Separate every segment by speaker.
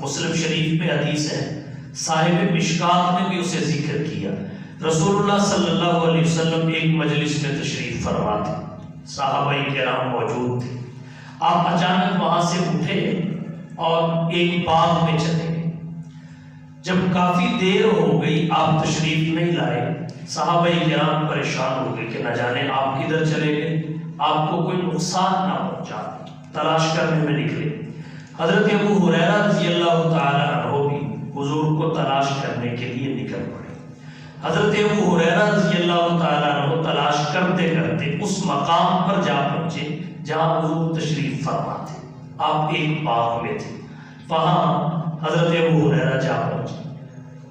Speaker 1: مسلم شریف میں حدیث ہے، صاحب مشکات نے بھی اسے ذکر کیا۔ رسول اللہ صلی اللہ علیہ وسلم ایک مجلس میں تشریف فرما تھے، صحابہ کرام موجود تھے۔ آپ اچانک وہاں سے اٹھے اور ایک باغ میں چلے گئے۔ جب کافی دیر ہو گئی آپ تشریف نہیں لائے، صحابہ کرام پریشان ہو گئے کہ نہ جانے آپ کدھر چلے گئے، آپ کو کوئی نقصان نہ پہنچا، تلاش کرنے میں نکلے۔ حضرت ابو ہریرہ رضی اللہ تعالی عنہ بھی حضور کو تلاش کرنے کے لیے نکل پڑے۔ حضرت ابو ہریرہ رضی اللہ تعالی عنہ تلاش کرتے کرتے اس مقام پر جا پہنچے جہاں حضور تشریف فرما تھے۔ آپ ایک باغ میں تھے، وہاں حضرت ابو ہریرہ جا پہنچے۔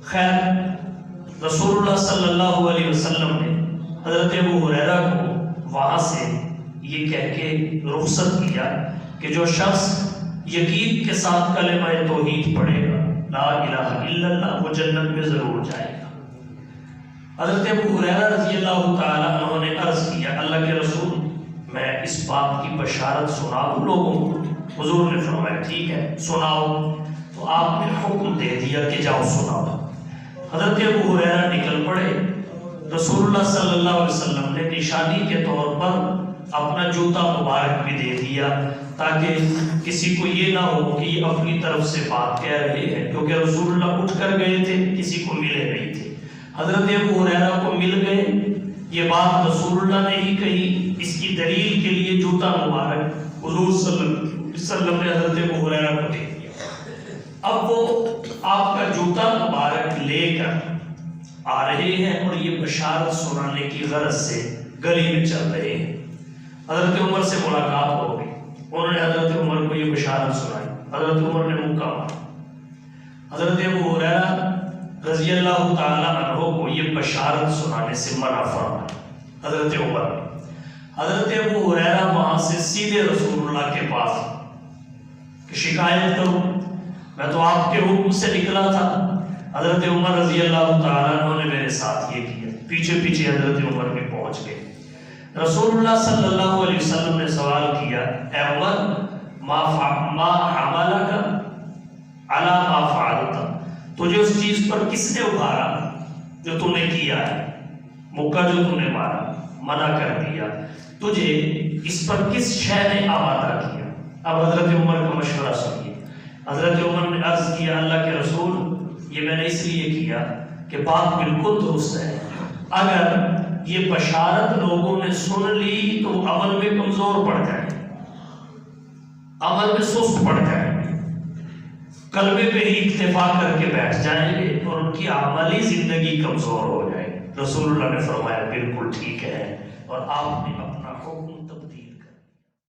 Speaker 1: خیر، رسول اللہ صلی اللہ علیہ وسلم نے حضرت ابو ہریرہ کو وہاں سے یہ کہہ کے رخصت کیا کہ جو شخص یقین کے ساتھ کلمہ توحید پڑھے گا، لا الہ الا اللہ، وہ جنت میں ضرور جائے گا۔ حضرت ابو ہریرہ رضی اللہ تعالی عنہ نے عرض کیا، اللہ کے رسول، میں اس بات کی بشارت سنا دوں لوگوں کو؟ حضور نے فرمایا ٹھیک ہے سناؤ۔ تو آپ نے حکم دے دیا کہ جاؤ سناؤ۔ حضرت ابو ہریرہ نکل پڑے۔ رسول اللہ صلی اللہ علیہ وسلم نے نشانی کے طور پر اپنا جوتا مبارک بھی دے دیا تاکہ کسی کو یہ نہ ہو کہ یہ اپنی طرف سے بات کہہ رہے ہیں، کیونکہ رسول اللہ اٹھ کر گئے تھے، کسی کو ملے نہیں تھے۔ حضرت ابو ہریرہ کو مل گئے، یہ بات رسول اللہ نے ہی کہی، اس کی دلیل کے لیے جوتا مبارک حضور صلی اللہ علیہ وسلم نے حضرت ابو ہریرہ کو دے دیا۔ اب وہ آپ کا جوتا مبارک لے کر آ رہے ہیں اور یہ بشارت سنانے کی غرض سے گلی میں چل رہے ہیں۔ حضرت عمر سے ملاقات ہو گئی، انہوں نے حضرت عمر کو یہ بشارت سنائی۔ حضرت عمر نے مکہ مارا۔ حضرت ابو ہریرہ رضی اللہ تعالی عنہ کو یہ بشارت سنانے سے منع فرمایا حضرت عمر نے۔ حضرت ابو ہریرہ وہاں سے سیدھے رسول اللہ کے پاس کہ شکایت کروں، میں تو آپ کے حکم سے نکلا تھا۔ حضرت عمر رضی اللہ تعالیٰ عنہ نے میرے ساتھ یہ کیا، پیچھے پیچھے حضرت عمر بھی پہنچ گئے۔ رسول اللہ صلی اللہ علیہ وسلم نے سوال کیا، اے عمر، ما حملک علی ما فعلت، تجھے اس چیز پر کس نے ابھارا جو تم نے کیا ہے، مکہ جو تم نے مارا، منع کر دیا، تجھے اس پر کس شے نے آمادہ کیا؟ اب حضرت عمر کا مشورہ سنیے۔ حضرت عمر نے عرض کیا، اللہ کے رسول، یہ میں نے اس لیے کیا کہ بات بالکل درست ہے، اگر یہ بشارت لوگوں نے سن لی تو عمل میں کمزور پڑ جائیں، عمل میں سست پڑ جائیں گے، کلمے پہ ہی اکتفا کر کے بیٹھ جائیں گے اور ان کی عملی زندگی کمزور ہو جائے۔ رسول اللہ نے فرمایا بالکل ٹھیک ہے، اور آپ نے اپنا حکم تبدیل